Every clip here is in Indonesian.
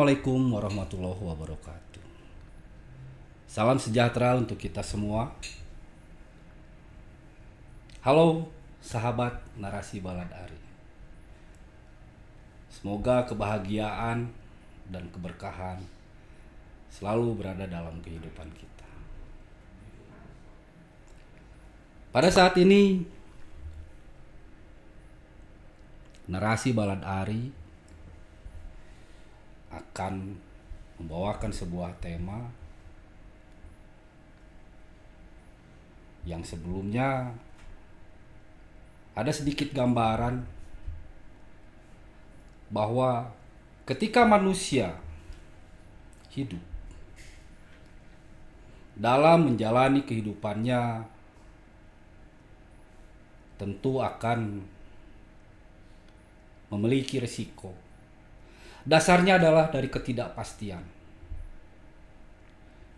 Assalamualaikum warahmatullahi wabarakatuh. Salam sejahtera untuk kita semua. Halo sahabat narasi Balad Ari. Semoga kebahagiaan dan keberkahan selalu berada dalam kehidupan kita. Pada saat ini narasi Balad Ari akan membawakan sebuah tema yang sebelumnya ada sedikit gambaran bahwa ketika manusia hidup dalam menjalani kehidupannya tentu akan memiliki risiko. Dasarnya adalah dari ketidakpastian.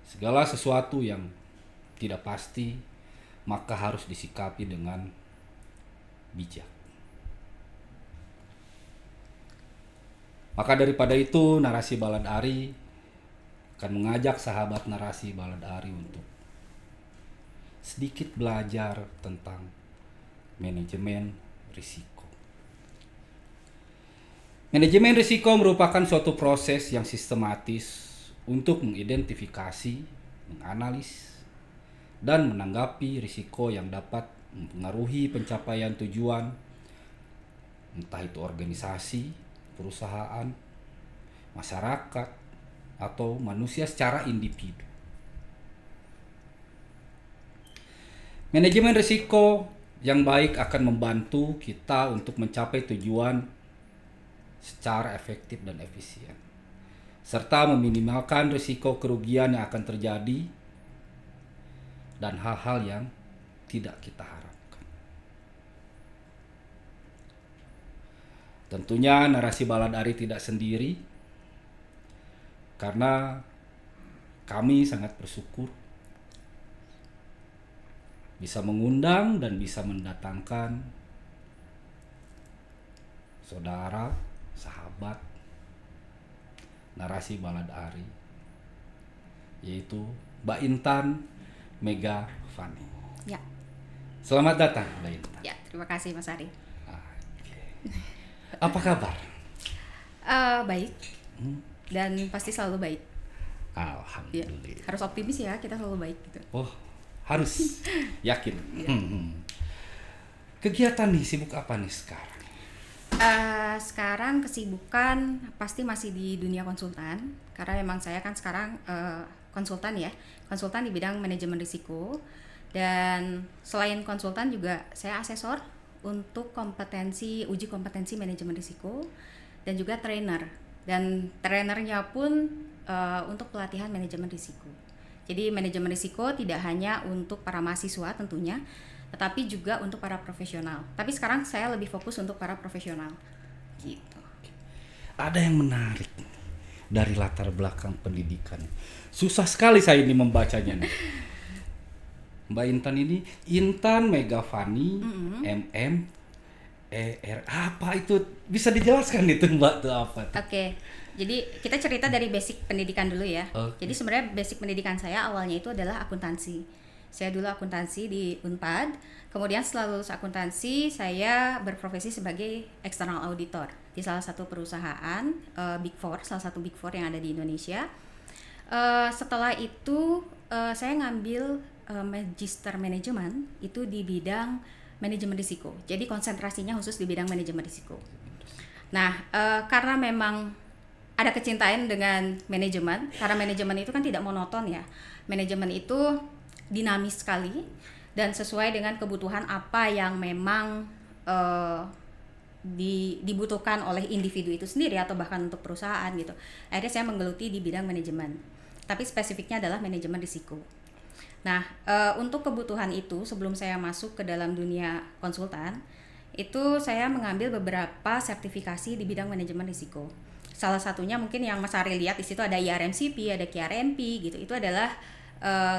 Segala sesuatu yang tidak pasti maka harus disikapi dengan bijak. Maka daripada itu narasi Balad Ari akan mengajak sahabat narasi Balad Ari untuk sedikit belajar tentang manajemen risiko. Manajemen risiko merupakan suatu proses yang sistematis untuk mengidentifikasi, menganalisis, dan menanggapi risiko yang dapat mempengaruhi pencapaian tujuan, entah itu organisasi, perusahaan, masyarakat, atau manusia secara individu. Manajemen risiko yang baik akan membantu kita untuk mencapai tujuan secara efektif dan efisien, serta meminimalkan risiko kerugian yang akan terjadi dan hal-hal yang tidak kita harapkan. Tentunya narasi Balad Ari tidak sendiri, karena kami sangat bersyukur bisa mengundang dan bisa mendatangkan saudara, sahabat narasi Balad Ari, yaitu Mbak Intan Mega Fani. Ya. Selamat datang Mbak Intan. Ya, terima kasih Mas Ari. Apa kabar? Baik. Dan pasti selalu baik. Alhamdulillah. Ya, harus optimis ya, kita selalu baik gitu. Oh, harus yakin. Ya. Kegiatan nih, sibuk apa nih sekarang? Sekarang kesibukan pasti masih di dunia konsultan, karena memang saya kan sekarang konsultan di bidang manajemen risiko, dan selain konsultan juga saya asesor untuk uji kompetensi manajemen risiko, dan juga dan trainernya pun untuk pelatihan manajemen risiko. Jadi manajemen risiko tidak hanya untuk para mahasiswa tentunya, tetapi juga untuk para profesional. Tapi sekarang saya lebih fokus untuk para profesional. Gitu. Ada yang menarik dari latar belakang pendidikan. Susah sekali saya ini membacanya nih. Mbak Intan ini Intan Mega Fani, MM, ER. Apa itu? Bisa dijelaskan itu Mbak, itu apa? Oke. Jadi kita cerita dari basic pendidikan dulu ya. Okay. Jadi sebenarnya basic pendidikan saya awalnya itu adalah akuntansi. Saya dulu akuntansi di Unpad, kemudian setelah lulus akuntansi saya berprofesi sebagai external auditor di salah satu perusahaan Big Four, salah satu Big Four yang ada di Indonesia. Setelah itu saya ngambil magister manajemen itu di bidang manajemen risiko. Jadi konsentrasinya khusus di bidang manajemen risiko. Nah, karena memang ada kecintaan dengan manajemen, karena manajemen itu kan tidak monoton ya. Manajemen itu dinamis sekali dan sesuai dengan kebutuhan apa yang memang dibutuhkan oleh individu itu sendiri atau bahkan untuk perusahaan gitu. Akhirnya saya menggeluti di bidang manajemen, tapi spesifiknya adalah manajemen risiko. Nah, untuk kebutuhan itu sebelum saya masuk ke dalam dunia konsultan, itu saya mengambil beberapa sertifikasi di bidang manajemen risiko. Salah satunya mungkin yang Mas Ari lihat di situ ada IRMCP, ada KRMP gitu. Itu adalah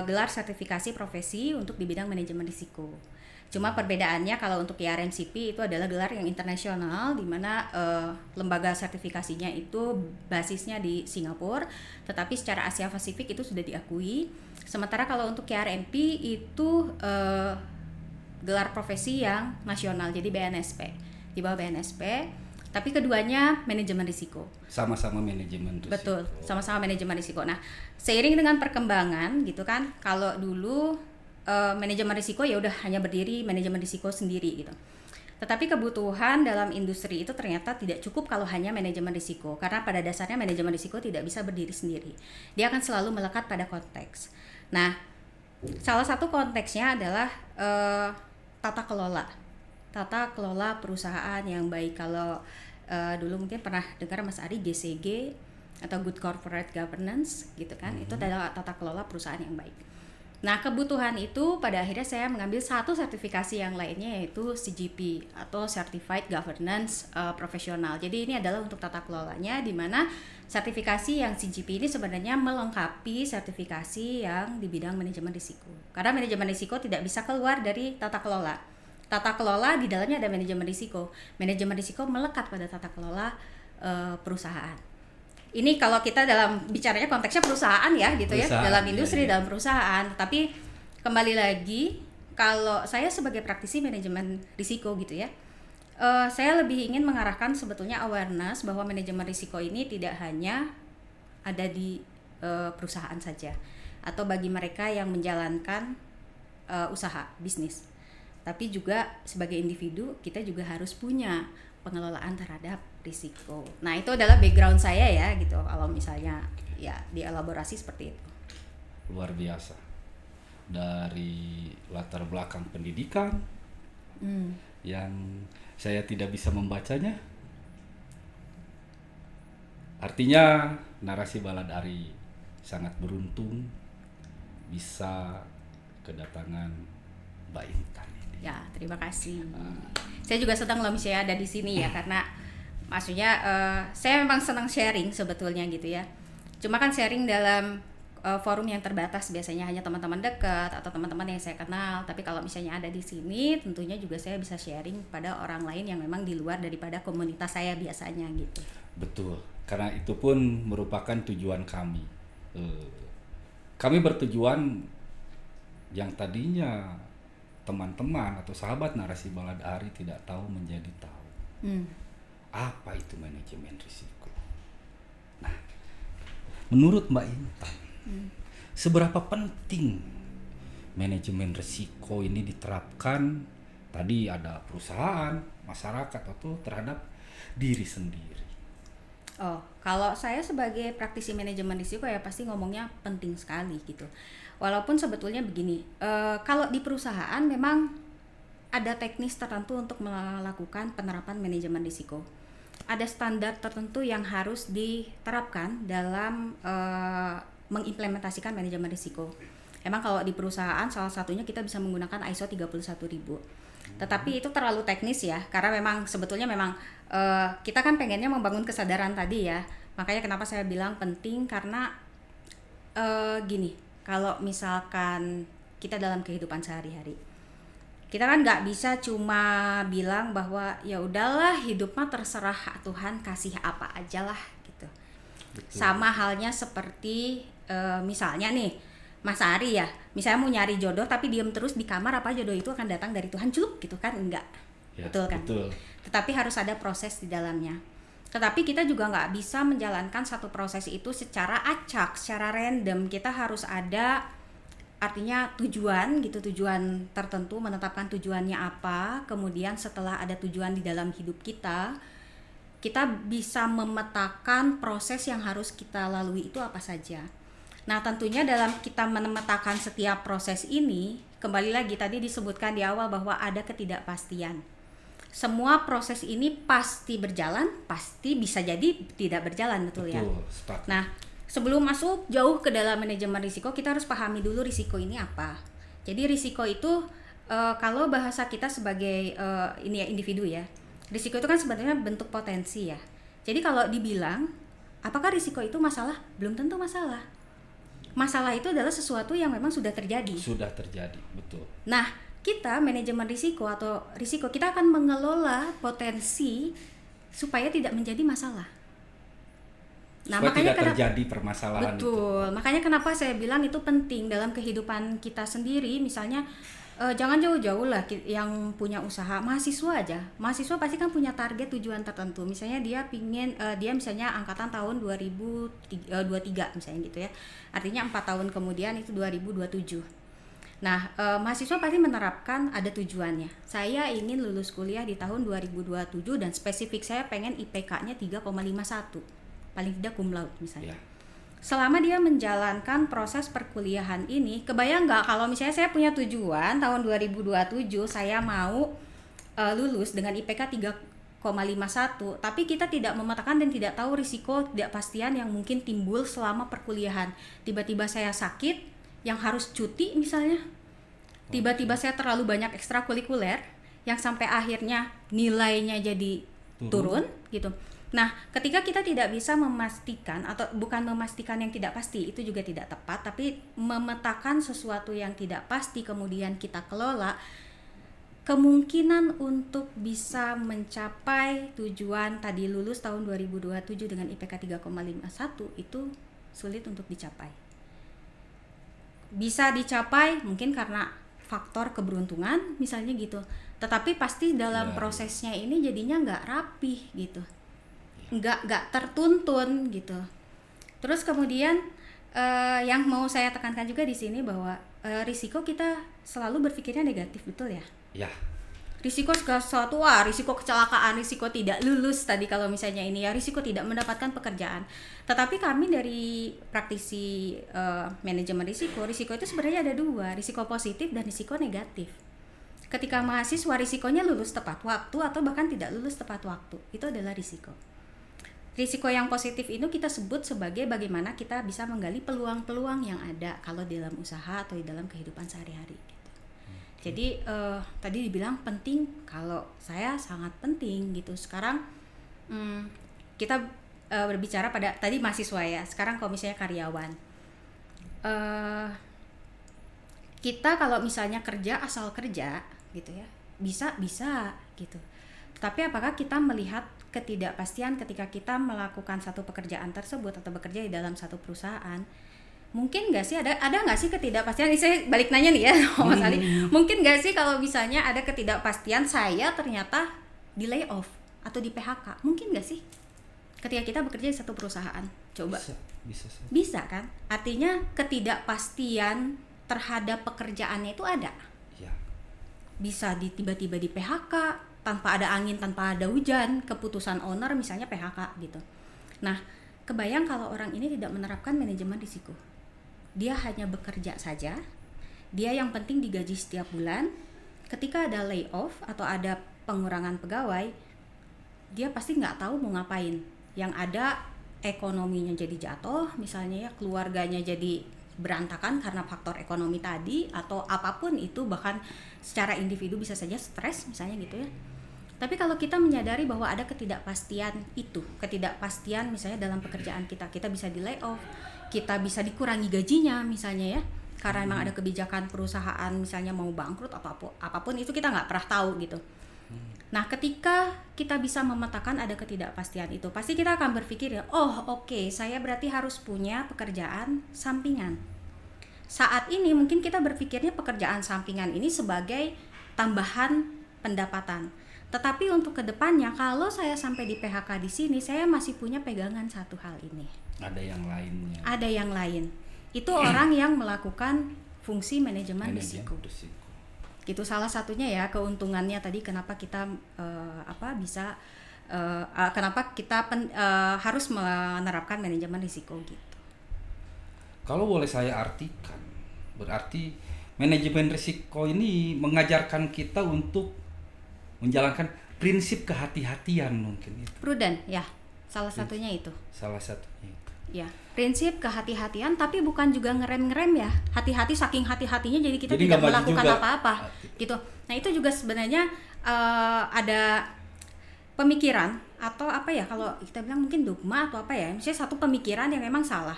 gelar sertifikasi profesi untuk di bidang manajemen risiko. Cuma perbedaannya kalau untuk IRMCP itu adalah gelar yang internasional, di mana lembaga sertifikasinya itu basisnya di Singapura, tetapi secara Asia Pasifik itu sudah diakui. Sementara kalau untuk KRMP itu gelar profesi yang nasional, jadi BNSP, di bawah BNSP. Tapi keduanya manajemen risiko. Sama-sama manajemen risiko. Betul, sama-sama manajemen risiko. Nah, seiring dengan perkembangan gitu kan, kalau dulu manajemen risiko ya udah hanya berdiri manajemen risiko sendiri gitu. Tetapi kebutuhan dalam industri itu ternyata tidak cukup kalau hanya manajemen risiko, karena pada dasarnya manajemen risiko tidak bisa berdiri sendiri. Dia akan selalu melekat pada konteks. Nah, salah satu konteksnya adalah tata kelola perusahaan yang baik. Kalau dulu mungkin pernah dengar Mas Ari GCG atau Good Corporate Governance gitu kan, itu adalah tata kelola perusahaan yang baik. Nah, kebutuhan itu pada akhirnya saya mengambil satu sertifikasi yang lainnya, yaitu CGP atau Certified Governance Professional. Jadi ini adalah untuk tata kelolanya, di mana sertifikasi yang CGP ini sebenarnya melengkapi sertifikasi yang di bidang manajemen risiko. Karena manajemen risiko tidak bisa keluar dari tata kelola. Tata kelola di dalamnya ada manajemen risiko. Manajemen risiko melekat pada tata kelola perusahaan. Ini kalau kita dalam bicaranya konteksnya perusahaan ya gitu ya, dalam industri, iya. Dalam perusahaan. Tapi kembali lagi, kalau saya sebagai praktisi manajemen risiko gitu ya, saya lebih ingin mengarahkan sebetulnya awareness bahwa manajemen risiko ini tidak hanya ada di perusahaan saja, atau bagi mereka yang menjalankan usaha bisnis, tapi juga sebagai individu kita juga harus punya pengelolaan terhadap risiko. Nah, itu adalah background saya ya gitu. Kalau misalnya ya dielaborasi seperti itu. Luar biasa. Dari latar belakang pendidikan yang saya tidak bisa membacanya. Artinya narasi Baladari sangat beruntung bisa kedatangan Mbak Intan ini. Ya, terima kasih. Saya juga senang loh misalnya ada di sini ya, karena maksudnya saya memang senang sharing sebetulnya gitu ya. Cuma kan sharing dalam forum yang terbatas, biasanya hanya teman-teman dekat atau teman-teman yang saya kenal. Tapi kalau misalnya ada di sini, tentunya juga saya bisa sharing pada orang lain yang memang di luar daripada komunitas saya biasanya gitu. Betul, karena itu pun merupakan tujuan kami. Kami bertujuan yang tadinya teman-teman atau sahabat narasi Baladari tidak tahu menjadi tahu. Apa itu manajemen risiko? Nah, menurut Mbak Intan, seberapa penting manajemen risiko ini diterapkan? Tadi ada perusahaan, masyarakat, atau terhadap diri sendiri? Oh, kalau saya sebagai praktisi manajemen risiko ya pasti ngomongnya penting sekali gitu. Walaupun sebetulnya begini, kalau di perusahaan memang ada teknis tertentu untuk melakukan penerapan manajemen risiko. Ada standar tertentu yang harus diterapkan dalam mengimplementasikan manajemen risiko. Emang kalau di perusahaan salah satunya kita bisa menggunakan ISO 31000. Tetapi itu terlalu teknis ya, karena memang sebetulnya memang kita kan pengennya membangun kesadaran tadi ya. Makanya kenapa saya bilang penting, karena gini, kalau misalkan kita dalam kehidupan sehari-hari, kita kan nggak bisa cuma bilang bahwa ya udahlah hidup mah terserah Tuhan kasih apa aja lah gitu. Betul. Sama halnya seperti misalnya nih Mas Ari ya, misalnya mau nyari jodoh tapi diem terus di kamar, apa jodoh itu akan datang dari Tuhan culuk gitu kan? Enggak, ya, betul kan? Betul. Tetapi harus ada proses di dalamnya. Tetapi kita juga nggak bisa menjalankan satu proses itu secara acak, secara random. Kita harus ada artinya tujuan gitu, tujuan tertentu, menetapkan tujuannya apa. Kemudian setelah ada tujuan di dalam hidup kita bisa memetakan proses yang harus kita lalui itu apa saja. Nah, tentunya dalam kita memetakan setiap proses ini, kembali lagi tadi disebutkan di awal bahwa ada ketidakpastian. Semua proses ini pasti berjalan, pasti bisa jadi tidak berjalan, betul ya? Start. Nah, sebelum masuk jauh ke dalam manajemen risiko, kita harus pahami dulu risiko ini apa. Jadi risiko itu kalau bahasa kita sebagai ini ya, individu ya, risiko itu kan sebenarnya bentuk potensi ya. Jadi kalau dibilang apakah risiko itu masalah? Belum tentu masalah. masalah itu adalah sesuatu yang memang sudah terjadi. Sudah terjadi, betul. Nah, kita manajemen risiko kita akan mengelola potensi supaya tidak menjadi masalah. Nah, supaya makanya tidak terjadi permasalahan itu. Betul. Makanya kenapa saya bilang itu penting dalam kehidupan kita sendiri. Misalnya jangan jauh-jauh lah yang punya usaha, mahasiswa aja. Mahasiswa pasti kan punya target tujuan tertentu. Misalnya dia dia misalnya angkatan tahun 2023 misalnya gitu ya. Artinya 4 tahun kemudian itu 2027. Nah, mahasiswa pasti menerapkan ada tujuannya. Saya ingin lulus kuliah di tahun 2027 dan spesifik saya pengen IPK-nya 3,51. Paling tidak cum laude misalnya. Selama dia menjalankan proses perkuliahan ini, kebayang nggak kalau misalnya saya punya tujuan tahun 2027 saya mau lulus dengan IPK 3,51, tapi kita tidak memetakan dan tidak tahu risiko ketidakpastian yang mungkin timbul selama perkuliahan. Tiba-tiba saya sakit, yang harus cuti misalnya. Tiba-tiba saya terlalu banyak ekstrakurikuler yang sampai akhirnya nilainya jadi turun gitu. Nah, ketika kita tidak bisa memastikan atau bukan memastikan yang tidak pasti, itu juga tidak tepat, tapi memetakan sesuatu yang tidak pasti kemudian kita kelola, kemungkinan untuk bisa mencapai tujuan tadi lulus tahun 2027 dengan IPK 3,51 itu sulit untuk dicapai. Bisa dicapai mungkin karena faktor keberuntungan misalnya gitu, tetapi pasti dalam prosesnya ini jadinya nggak rapih gitu. Nggak tertuntun gitu. Terus kemudian yang mau saya tekankan juga di sini bahwa risiko kita selalu berpikirnya negatif, betul ya? Ya. Risiko segala sesuatu, risiko kecelakaan, risiko tidak lulus tadi kalau misalnya ini ya, risiko tidak mendapatkan pekerjaan. Tetapi kami dari praktisi manajemen risiko itu sebenarnya ada dua, risiko positif dan risiko negatif. Ketika mahasiswa risikonya lulus tepat waktu atau bahkan tidak lulus tepat waktu, itu adalah risiko. Risiko yang positif itu kita sebut sebagai bagaimana kita bisa menggali peluang-peluang yang ada kalau dalam usaha atau di dalam kehidupan sehari-hari. Gitu. Jadi tadi dibilang penting, kalau saya sangat penting gitu. Sekarang kita berbicara pada tadi mahasiswa ya. Sekarang kalau misalnya karyawan, kita kalau misalnya kerja asal kerja gitu ya, bisa gitu. Tapi apakah kita melihat ketidakpastian ketika kita melakukan satu pekerjaan tersebut atau bekerja di dalam satu perusahaan? Mungkin nggak sih ada nggak sih ketidakpastian? Ini saya balik nanya nih ya, Mas Ali. Mungkin nggak sih kalau misalnya ada ketidakpastian saya ternyata di layoff atau di PHK? Mungkin nggak sih? Ketika kita bekerja di satu perusahaan, coba. Bisa kan? Artinya ketidakpastian terhadap pekerjaannya itu ada. Ya. Bisa tiba-tiba di PHK. Tanpa ada angin, tanpa ada hujan, keputusan owner misalnya PHK gitu. Nah, kebayang kalau orang ini tidak menerapkan manajemen risiko. Dia hanya bekerja saja, dia yang penting digaji setiap bulan. Ketika ada layoff atau ada pengurangan pegawai, dia pasti nggak tahu mau ngapain. Yang ada ekonominya jadi jatuh, misalnya ya keluarganya jadi berantakan karena faktor ekonomi tadi, atau apapun itu, bahkan secara individu bisa saja stres misalnya gitu ya. Tapi kalau kita menyadari bahwa ada ketidakpastian ketidakpastian misalnya dalam pekerjaan kita bisa di layoff, kita bisa dikurangi gajinya misalnya ya, karena memang ada kebijakan perusahaan misalnya mau bangkrut atau apapun itu kita nggak pernah tahu gitu. Nah, ketika kita bisa memetakan ada ketidakpastian itu, pasti kita akan berpikir ya, oke, saya berarti harus punya pekerjaan sampingan. Saat ini mungkin kita berpikirnya pekerjaan sampingan ini sebagai tambahan pendapatan. Tetapi untuk kedepannya, kalau saya sampai di PHK di sini, saya masih punya pegangan satu hal ini. Ada yang lainnya. Ada yang lain. Itu orang yang melakukan fungsi manajemen risiko. Gitu salah satunya ya keuntungannya tadi kenapa kita kenapa kita harus menerapkan manajemen risiko gitu. Kalau boleh saya artikan, berarti manajemen risiko ini mengajarkan kita untuk menjalankan prinsip kehati-hatian mungkin itu. Prudent ya, salah satunya itu. Salah satunya itu. Ya, prinsip kehati-hatian tapi bukan juga ngerem-ngerem ya. Hati-hati saking hati-hatinya jadi kita tidak melakukan apa-apa gitu. Nah, itu juga sebenarnya ada pemikiran atau apa ya, kalau kita bilang mungkin dogma atau apa ya. Misalnya satu pemikiran yang memang salah.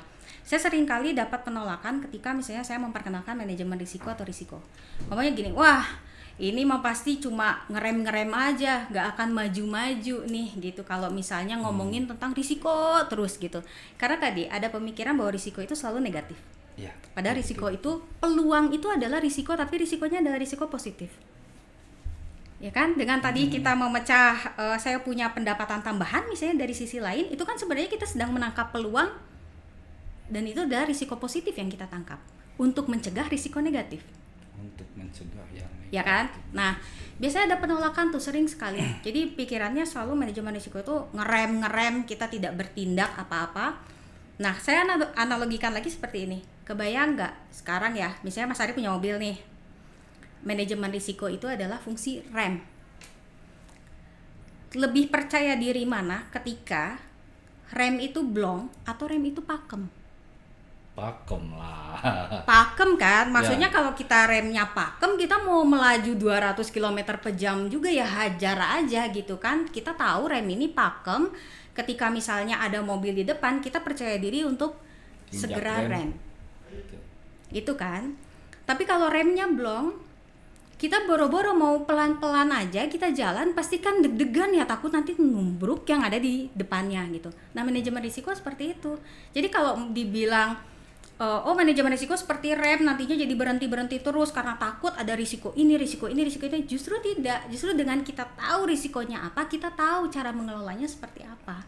Saya sering kali dapat penolakan ketika misalnya saya memperkenalkan manajemen risiko atau risiko. Ngomongnya gini, wah ini mah pasti cuma ngerem aja, nggak akan maju-maju nih gitu. Kalau misalnya ngomongin tentang risiko terus gitu. Karena tadi ada pemikiran bahwa risiko itu selalu negatif. Ya, Padahal betul. risiko itu, peluang itu adalah risiko, tapi risikonya adalah risiko positif. Ya kan, dengan tadi kita memecah, saya punya pendapatan tambahan misalnya dari sisi lain, itu kan sebenarnya kita sedang menangkap peluang, dan itu adalah risiko positif yang kita tangkap untuk mencegah risiko negatif. Untuk mencegah yang Ya kan? Nah, biasanya ada penolakan tuh sering sekali. Jadi pikirannya selalu manajemen risiko itu ngerem, kita tidak bertindak apa-apa. Nah, saya analogikan lagi seperti ini. Kebayang nggak sekarang ya, misalnya Mas Ari punya mobil nih. Manajemen risiko itu adalah fungsi rem. Lebih percaya diri mana ketika rem itu blong atau rem itu pakem? pakem lah. Pakem kan, maksudnya Ya. kalau kita remnya pakem, kita mau melaju 200 km per jam juga ya hajar aja gitu kan. Kita tahu rem ini pakem, ketika misalnya ada mobil di depan, kita percaya diri untuk Injak segera rem. Gitu. Itu kan. Tapi kalau remnya blong, kita boro-boro mau pelan-pelan aja kita jalan, pasti kan deg-degan ya, takut nanti numbruk yang ada di depannya gitu. Nah, manajemen risiko seperti itu. Jadi kalau dibilang oh manajemen risiko seperti rem, nantinya jadi berhenti terus karena takut ada risiko ini, justru tidak. Justru dengan kita tahu risikonya apa, kita tahu cara mengelolanya seperti apa.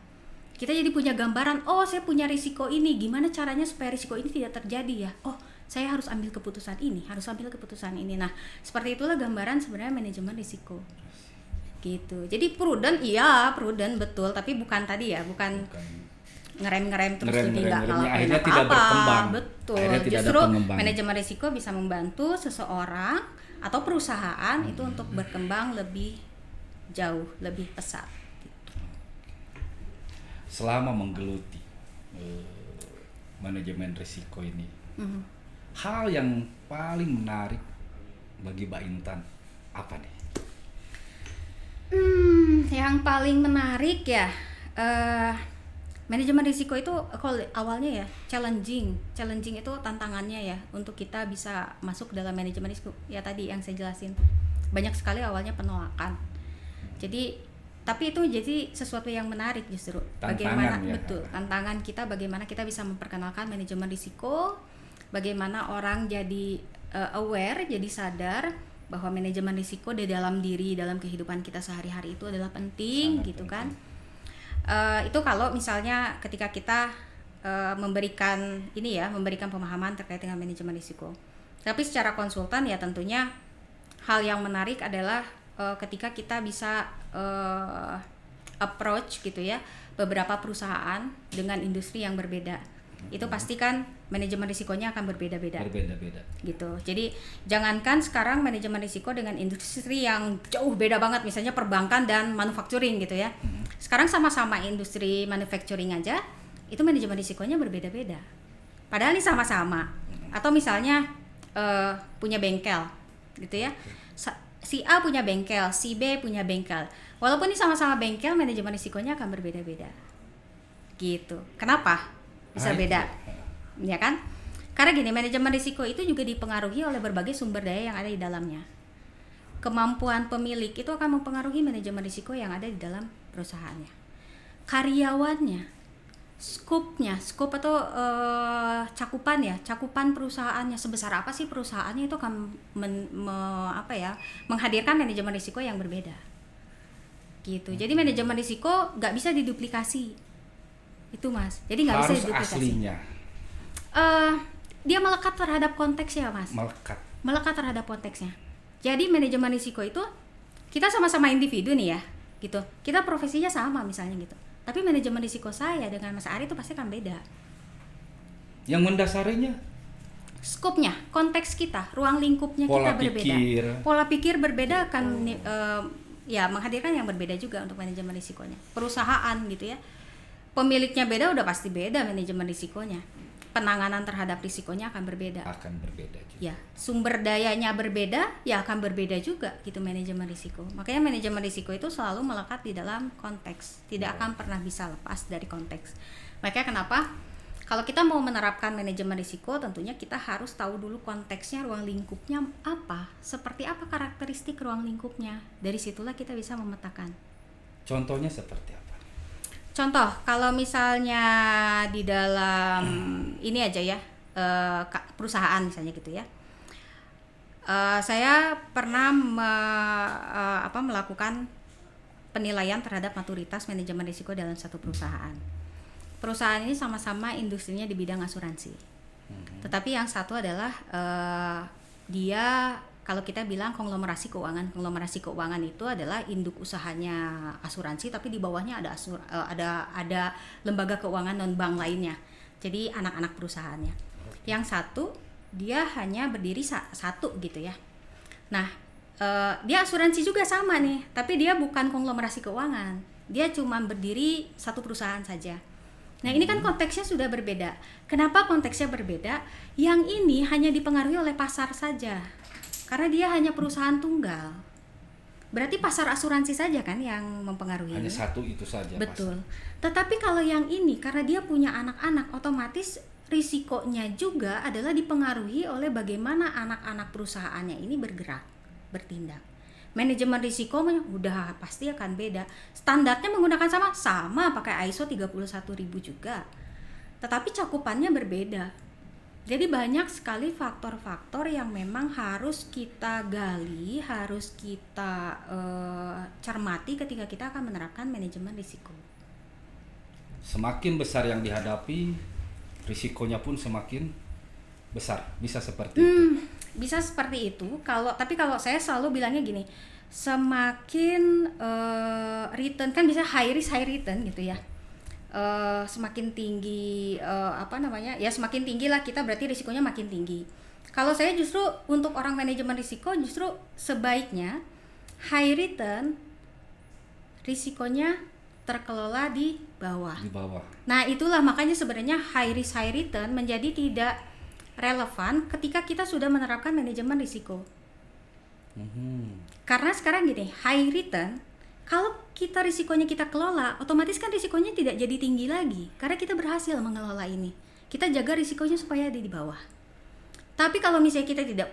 Kita jadi punya gambaran, oh saya punya risiko ini, gimana caranya supaya risiko ini tidak terjadi ya. Oh, saya harus ambil keputusan ini, Nah, seperti itulah gambaran sebenarnya manajemen risiko. Gitu. Jadi prudent betul, tapi bukan tadi ya, bukan ngerem terus jadi nggak ngelakuin akhirnya apa-apa. tidak berkembang. Betul. Akhirnya tidak Justru ada pengembangan. manajemen risiko bisa membantu seseorang atau perusahaan itu untuk berkembang lebih jauh, lebih pesat. Selama menggeluti manajemen risiko ini, hal yang paling menarik bagi Mbak Intan apa nih? Yang paling menarik ya, manajemen risiko itu kalau awalnya ya challenging itu tantangannya ya untuk kita bisa masuk dalam manajemen risiko. Ya tadi yang saya jelasin, banyak sekali awalnya penolakan. Tapi itu jadi sesuatu yang menarik justru. Tantangan, Bagaimana ya. betul tantangan kita, bagaimana kita bisa memperkenalkan manajemen risiko, bagaimana orang jadi aware, jadi sadar bahwa manajemen risiko di dalam kehidupan kita sehari-hari itu adalah penting. Sangat gitu penting. kan. Itu kalau misalnya ketika kita memberikan pemahaman terkait dengan manajemen risiko. Tapi secara konsultan ya tentunya hal yang menarik adalah ketika kita bisa approach gitu ya beberapa perusahaan dengan industri yang berbeda. Itu pasti kan manajemen risikonya akan berbeda-beda. Gitu. Jadi jangankan sekarang manajemen risiko dengan industri yang jauh beda banget, misalnya perbankan dan manufacturing gitu ya. Sekarang sama-sama industri manufacturing aja, itu manajemen risikonya berbeda-beda. Padahal ini sama-sama. Atau misalnya punya bengkel gitu ya. Si A punya bengkel, si B punya bengkel. Walaupun ini sama-sama bengkel, manajemen risikonya akan berbeda-beda. Gitu. Kenapa? Bisa beda. Ya kan? Karena gini, manajemen risiko itu juga dipengaruhi oleh berbagai sumber daya yang ada di dalamnya. Kemampuan pemilik itu akan mempengaruhi manajemen risiko yang ada di dalam perusahaannya. Karyawannya, skop atau cakupan perusahaannya, sebesar apa sih perusahaannya, itu akan menghadirkan manajemen risiko yang berbeda. Gitu. Jadi manajemen risiko nggak bisa diduplikasi. Itu Mas. Jadi nggak bisa diduplikasi. Harus aslinya. Dia melekat terhadap konteksnya Mas. Melekat terhadap konteksnya. Jadi manajemen risiko itu kita sama-sama individu nih ya, gitu. Kita profesinya sama misalnya gitu. Tapi manajemen risiko saya dengan Mas Ari itu pasti akan beda. Yang mendasarinya Skopnya, konteks kita, ruang lingkupnya kita berbeda. Pola pikir berbeda akan menghadirkan yang berbeda juga untuk manajemen risikonya. Perusahaan gitu ya. Pemiliknya beda, udah pasti beda manajemen risikonya. Penanganan terhadap risikonya akan berbeda. Juga. Ya, sumber dayanya berbeda, ya akan berbeda juga gitu manajemen risiko. Makanya manajemen risiko itu selalu melekat di dalam konteks, tidak akan pernah bisa lepas dari konteks. Makanya kenapa Kalau kita mau menerapkan manajemen risiko, tentunya kita harus tahu dulu konteksnya, ruang lingkupnya apa, seperti apa karakteristik ruang lingkupnya. Dari situlah kita bisa memetakan. Contohnya seperti apa? Contoh, kalau misalnya di dalam ini aja ya, perusahaan misalnya gitu ya. Saya pernah melakukan penilaian terhadap maturitas manajemen risiko dalam satu perusahaan. Perusahaan ini sama-sama industrinya di bidang asuransi. Tetapi yang satu adalah dia, kalau kita bilang konglomerasi keuangan. Konglomerasi keuangan itu adalah induk usahanya asuransi, tapi di bawahnya ada lembaga keuangan non bank lainnya. Jadi anak-anak perusahaannya. Yang satu dia hanya berdiri satu gitu ya. Nah, dia asuransi juga sama nih, tapi dia bukan konglomerasi keuangan. Dia cuma berdiri satu perusahaan saja. Nah, ini kan konteksnya sudah berbeda. Kenapa konteksnya berbeda? Yang ini hanya dipengaruhi oleh pasar saja. Karena dia hanya perusahaan tunggal. Berarti pasar asuransi saja kan yang mempengaruhi. Hanya satu itu saja. Betul. Pasar. Tetapi kalau yang ini, karena dia punya anak-anak, otomatis risikonya juga adalah dipengaruhi oleh bagaimana anak-anak perusahaannya ini bergerak, bertindak. Manajemen risiko udah pasti akan beda. Standarnya menggunakan sama pakai ISO 31000 juga. Tetapi cakupannya berbeda. Jadi banyak sekali faktor-faktor yang memang harus kita gali, harus kita cermati ketika kita akan menerapkan manajemen risiko. Semakin besar yang dihadapi, risikonya pun semakin besar. Bisa seperti itu. Bisa seperti itu. Tapi kalau saya selalu bilangnya gini, semakin return kan bisa high risk high return gitu ya. Semakin tinggi semakin tinggi lah kita, berarti risikonya makin tinggi. Kalau saya justru untuk orang manajemen risiko justru sebaiknya high return risikonya terkelola di bawah. Nah, itulah makanya sebenarnya high risk high return menjadi tidak relevan ketika kita sudah menerapkan manajemen risiko. Karena sekarang gini, high return, kalau kita risikonya kita kelola, otomatis kan risikonya tidak jadi tinggi lagi karena kita berhasil mengelola ini. Kita jaga risikonya supaya ada di bawah. Tapi kalau misalnya kita tidak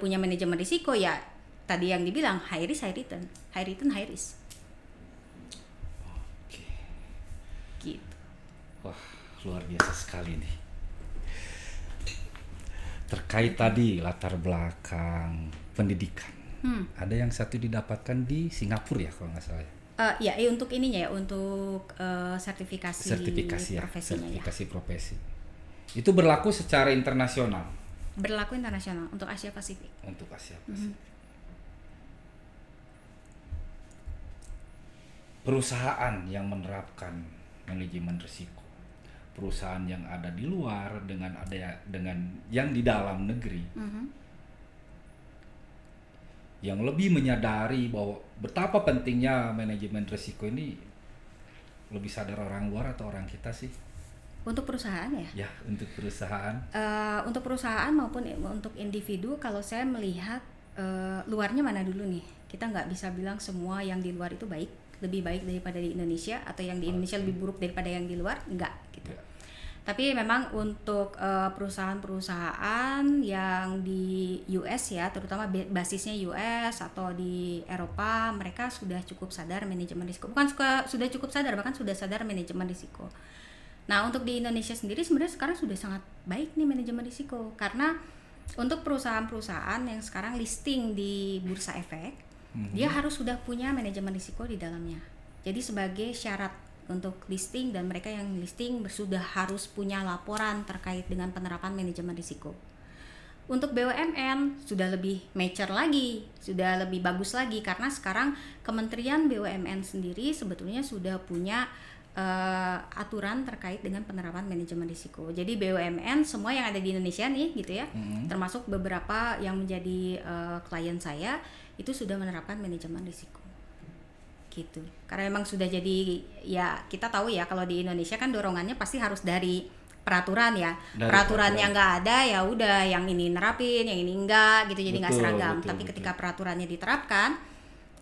punya manajemen risiko, ya tadi yang dibilang high risk high return, high risk. Oke. Gitu. Wah, luar biasa sekali nih. Terkait tadi latar belakang pendidikan, ada yang satu didapatkan di Singapura ya kalau nggak salah ya. Untuk ininya ya, untuk sertifikasi profesinya. Sertifikasi profesi. Itu berlaku secara internasional. Berlaku internasional untuk Asia Pasifik. Untuk Asia Pasifik. Perusahaan yang menerapkan manajemen risiko, perusahaan yang ada di luar dengan yang di dalam negeri, yang lebih menyadari bahwa betapa pentingnya manajemen risiko ini, lebih sadar orang luar atau orang kita sih? Untuk perusahaan ya? Ya, untuk perusahaan. Untuk perusahaan maupun untuk individu, kalau saya melihat luarnya mana dulu nih? Kita nggak bisa bilang semua yang di luar itu lebih baik daripada di Indonesia, atau yang di Indonesia lebih buruk daripada yang di luar, enggak gitu. Ya. Tapi memang untuk perusahaan-perusahaan yang di US ya, terutama basisnya US atau di Eropa, mereka sudah cukup sadar manajemen risiko. Bukan sudah cukup sadar, bahkan sudah sadar manajemen risiko. Nah, untuk di Indonesia sendiri sebenarnya sekarang sudah sangat baik nih manajemen risiko, karena untuk perusahaan-perusahaan yang sekarang listing di Bursa Efek, dia harus sudah punya manajemen risiko di dalamnya. Jadi sebagai syarat untuk listing, dan mereka yang listing sudah harus punya laporan terkait dengan penerapan manajemen risiko. Untuk BUMN sudah lebih mature lagi, sudah lebih bagus lagi, karena sekarang Kementerian BUMN sendiri sebetulnya sudah punya aturan terkait dengan penerapan manajemen risiko. Jadi BUMN semua yang ada di Indonesia nih gitu ya, termasuk beberapa yang menjadi klien saya itu sudah menerapkan manajemen risiko. Gitu. Karena memang sudah jadi, ya kita tahu ya kalau di Indonesia kan dorongannya pasti harus dari peraturan ya. Peraturannya nggak ada, ya udah yang ini nerapin, yang ini enggak gitu, jadi nggak seragam. Tapi ketika peraturannya diterapkan,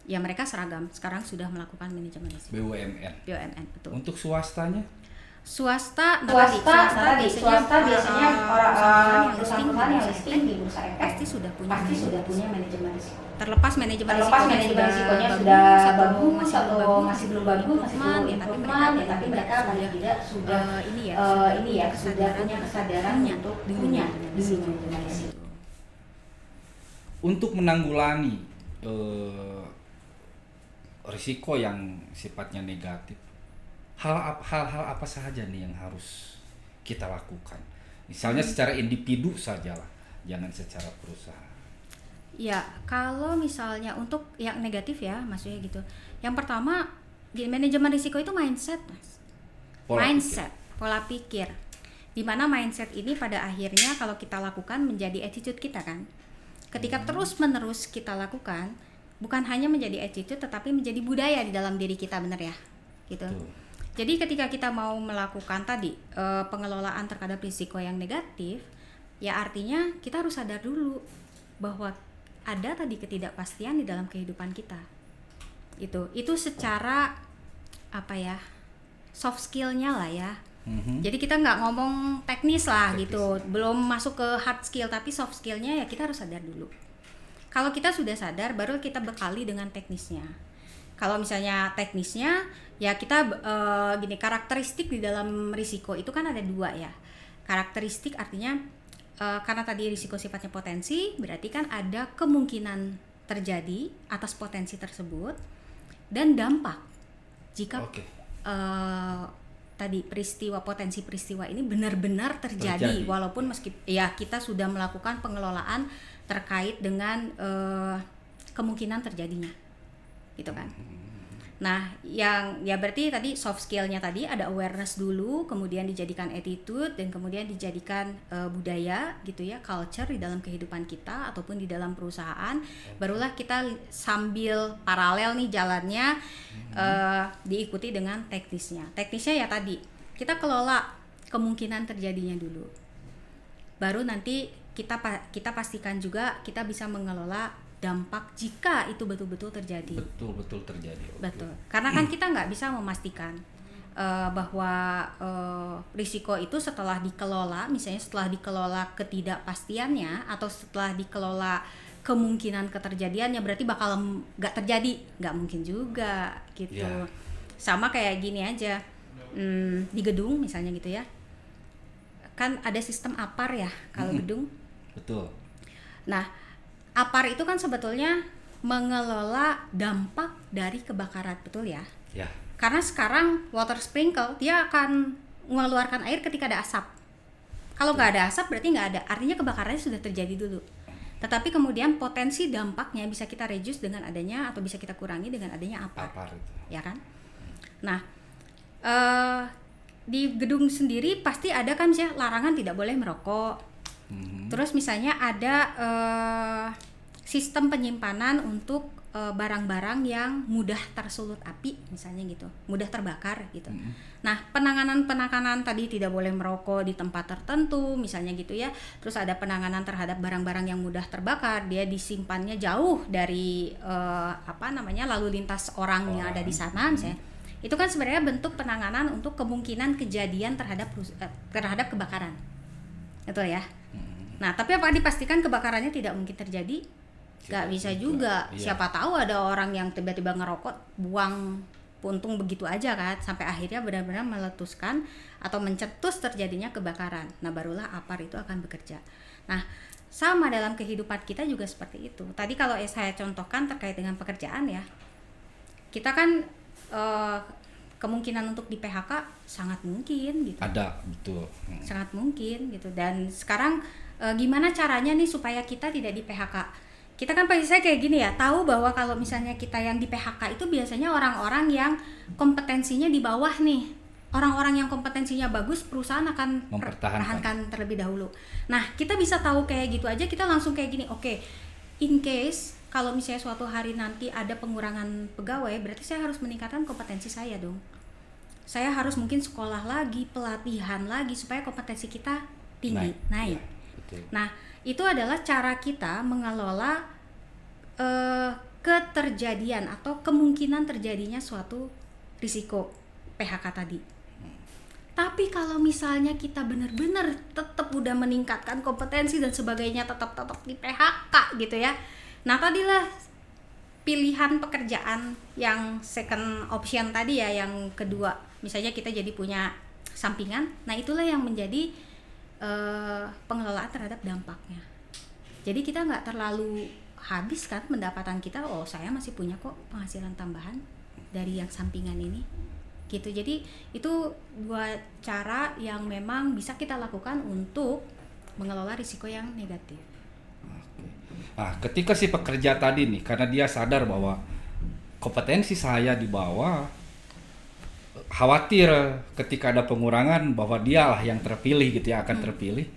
ya mereka seragam. Sekarang sudah melakukan manajemen risiko. BUMN. BUMN, betul. Untuk swastanya? Swasta, Swasta biasanya perusahaan yang listing di bursa efek pasti sudah punya manajemen risiko. Terlepas manajemen risikonya sudah bagus atau masih belum bagus, tapi mereka paling tidak sudah sudah punya kesadaran untuk punya manajemen risiko. Untuk menanggulangi risiko yang sifatnya negatif, hal-hal apa saja nih yang harus kita lakukan? Misalnya secara individu saja lah, jangan secara perusahaan. Ya, kalau misalnya untuk yang negatif ya, maksudnya gitu. Yang pertama, di manajemen risiko itu mindset, Mas. Pola pikir. Di mana mindset ini pada akhirnya kalau kita lakukan menjadi attitude kita kan. Ketika terus-menerus kita lakukan, bukan hanya menjadi attitude tetapi menjadi budaya di dalam diri kita, benar ya? Gitu. Jadi ketika kita mau melakukan tadi pengelolaan terhadap risiko yang negatif, ya artinya kita harus sadar dulu bahwa ada tadi ketidakpastian di dalam kehidupan kita. Itu secara soft skill-nya lah ya. Jadi kita nggak ngomong teknis lah gitu, belum masuk ke hard skill, tapi soft skill-nya ya kita harus sadar dulu. Kalau kita sudah sadar, baru kita bekali dengan teknisnya. Kalau misalnya teknisnya, ya kita karakteristik di dalam risiko itu kan ada 2 ya. Karakteristik artinya karena tadi risiko sifatnya potensi, berarti kan ada kemungkinan terjadi atas potensi tersebut dan dampak jika tadi potensi peristiwa ini benar-benar terjadi. Walaupun kita sudah melakukan pengelolaan terkait dengan kemungkinan terjadinya, gitu kan. Nah, yang ya berarti tadi soft skill-nya tadi ada awareness dulu, kemudian dijadikan attitude, dan kemudian dijadikan budaya gitu ya, culture di dalam kehidupan kita ataupun di dalam perusahaan. Barulah kita sambil paralel nih jalannya diikuti dengan teknisnya. Teknisnya ya tadi kita kelola kemungkinan terjadinya dulu. Baru nanti kita pastikan juga kita bisa mengelola dampak jika itu betul-betul terjadi. Betul terjadi. Betul. Karena kan kita nggak bisa memastikan bahwa risiko itu setelah dikelola, misalnya setelah dikelola ketidakpastiannya atau setelah dikelola kemungkinan keterjadiannya, berarti bakal nggak terjadi, nggak mungkin juga gitu. Yeah. Sama kayak gini aja, di gedung misalnya gitu ya, kan ada sistem APAR ya kalau gedung. Betul. Nah, APAR itu kan sebetulnya mengelola dampak dari kebakaran, betul ya? Ya. Karena sekarang water sprinkle dia akan mengeluarkan air ketika ada asap. Kalau nggak ada asap berarti nggak ada, artinya kebakarannya sudah terjadi dulu. Tetapi kemudian potensi dampaknya bisa kita reduce dengan adanya atau bisa kita kurangi dengan adanya APAR itu. Ya kan? Nah, di gedung sendiri pasti ada kan misalnya larangan tidak boleh merokok. Terus misalnya ada sistem penyimpanan untuk barang-barang yang mudah tersulut api misalnya gitu, mudah terbakar gitu. Nah, penanganan tadi tidak boleh merokok di tempat tertentu misalnya gitu ya. Terus ada penanganan terhadap barang-barang yang mudah terbakar, dia disimpannya jauh dari lalu lintas orang yang ada di sana misalnya. Itu kan sebenarnya bentuk penanganan untuk kemungkinan kejadian terhadap kebakaran. Betul ya? Nah, tapi apakah dipastikan kebakarannya tidak mungkin terjadi? Gak bisa juga. Iya. Siapa tahu ada orang yang tiba-tiba ngerokok, buang puntung begitu aja kan, sampai akhirnya benar-benar meletuskan atau mencetus terjadinya kebakaran. Nah, barulah APAR itu akan bekerja. Nah, sama dalam kehidupan kita juga seperti itu. Tadi kalau saya contohkan terkait dengan pekerjaan ya, kita kan kemungkinan untuk di PHK sangat mungkin gitu. Ada, betul. Sangat mungkin gitu. Dan sekarang gimana caranya nih supaya kita tidak di PHK? Kita kan pasti saya kayak gini ya, tahu bahwa kalau misalnya kita yang di PHK itu biasanya orang-orang yang kompetensinya di bawah nih. Orang-orang yang kompetensinya bagus, perusahaan akan mempertahankan terlebih dahulu. Nah, kita bisa tahu kayak gitu aja, kita langsung kayak gini, oke, in case kalau misalnya suatu hari nanti ada pengurangan pegawai, berarti saya harus meningkatkan kompetensi saya dong. Saya harus mungkin sekolah lagi, pelatihan lagi, supaya kompetensi kita tinggi, naik. Ya. Nah, itu adalah cara kita mengelola keterjadian atau kemungkinan terjadinya suatu risiko PHK tadi. Tapi kalau misalnya kita benar-benar tetap udah meningkatkan kompetensi dan sebagainya, tetap di PHK gitu ya. Nah, tadilah pilihan pekerjaan yang second option tadi ya, yang kedua. Misalnya kita jadi punya sampingan. Nah, itulah yang menjadi pengelolaan terhadap dampaknya. Jadi kita nggak terlalu habis kan pendapatan kita. Oh, saya masih punya kok penghasilan tambahan dari yang sampingan ini. Gitu. Jadi itu dua cara yang memang bisa kita lakukan untuk mengelola risiko yang negatif. Nah, ketika si pekerja tadi nih, karena dia sadar bahwa kompetensi saya di bawah, khawatir ketika ada pengurangan bahwa dialah yang terpilih gitu ya, akan terpilih.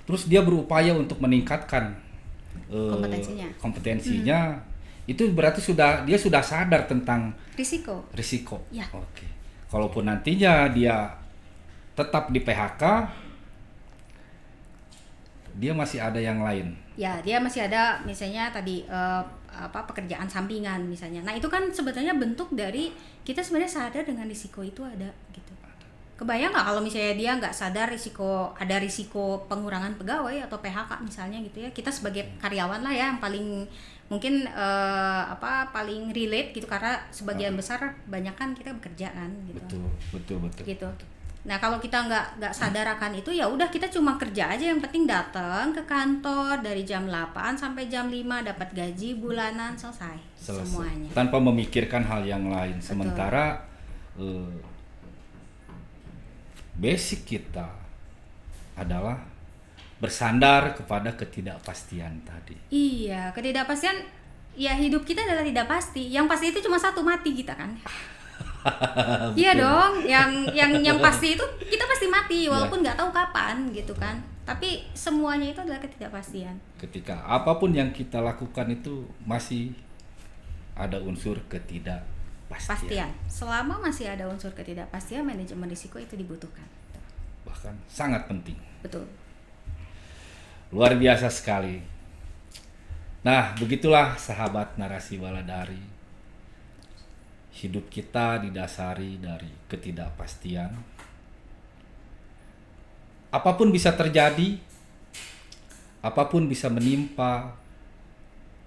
Terus dia berupaya untuk meningkatkan kompetensinya. Itu berarti dia sudah sadar tentang risiko. Ya. Oke. Kalaupun nantinya dia tetap di PHK, dia masih ada yang lain. Ya, dia masih ada misalnya tadi pekerjaan sampingan misalnya. Nah, itu kan sebetulnya bentuk dari kita sebenarnya sadar dengan risiko itu ada gitu. Kebayang nggak kalau misalnya dia nggak sadar ada risiko pengurangan pegawai atau PHK misalnya gitu ya. Kita sebagai karyawan lah ya yang paling mungkin paling relate gitu, karena sebagian besar banyak kan kita bekerja kan gitu. Betul. Gitu. Nah, kalau kita nggak sadar akan itu, ya udah kita cuma kerja aja, yang penting datang ke kantor dari jam 8 sampai jam 5 dapat gaji bulanan, selesai. Semuanya. Tanpa memikirkan hal yang lain. Betul. Sementara basic kita adalah bersandar kepada ketidakpastian tadi. Iya, ketidakpastian ya, hidup kita adalah tidak pasti. Yang pasti itu cuma satu, mati kita kan. Iya dong, yang pasti itu kita pasti mati walaupun nggak tahu kapan gitu kan. Tapi semuanya itu adalah ketidakpastian. Ketika apapun yang kita lakukan itu masih ada unsur ketidakpastian. Selama masih ada unsur ketidakpastian, manajemen risiko itu dibutuhkan. Bahkan sangat penting. Betul. Luar biasa sekali. Nah, begitulah sahabat Narasi Baladari. Hidup kita didasari dari ketidakpastian. Apapun bisa terjadi, apapun bisa menimpa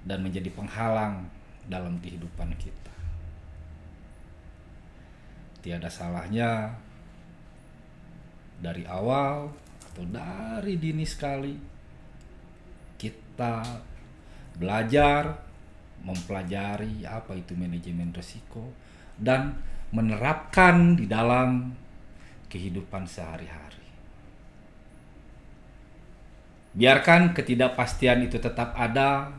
dan menjadi penghalang dalam kehidupan kita. Tiada salahnya dari awal atau dari dini sekali kita belajar, mempelajari apa itu manajemen risiko dan menerapkan di dalam kehidupan sehari-hari. Biarkan ketidakpastian itu tetap ada,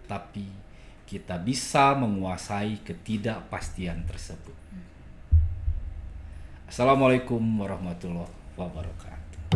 tapi kita bisa menguasai ketidakpastian tersebut. Assalamualaikum warahmatullahi wabarakatuh.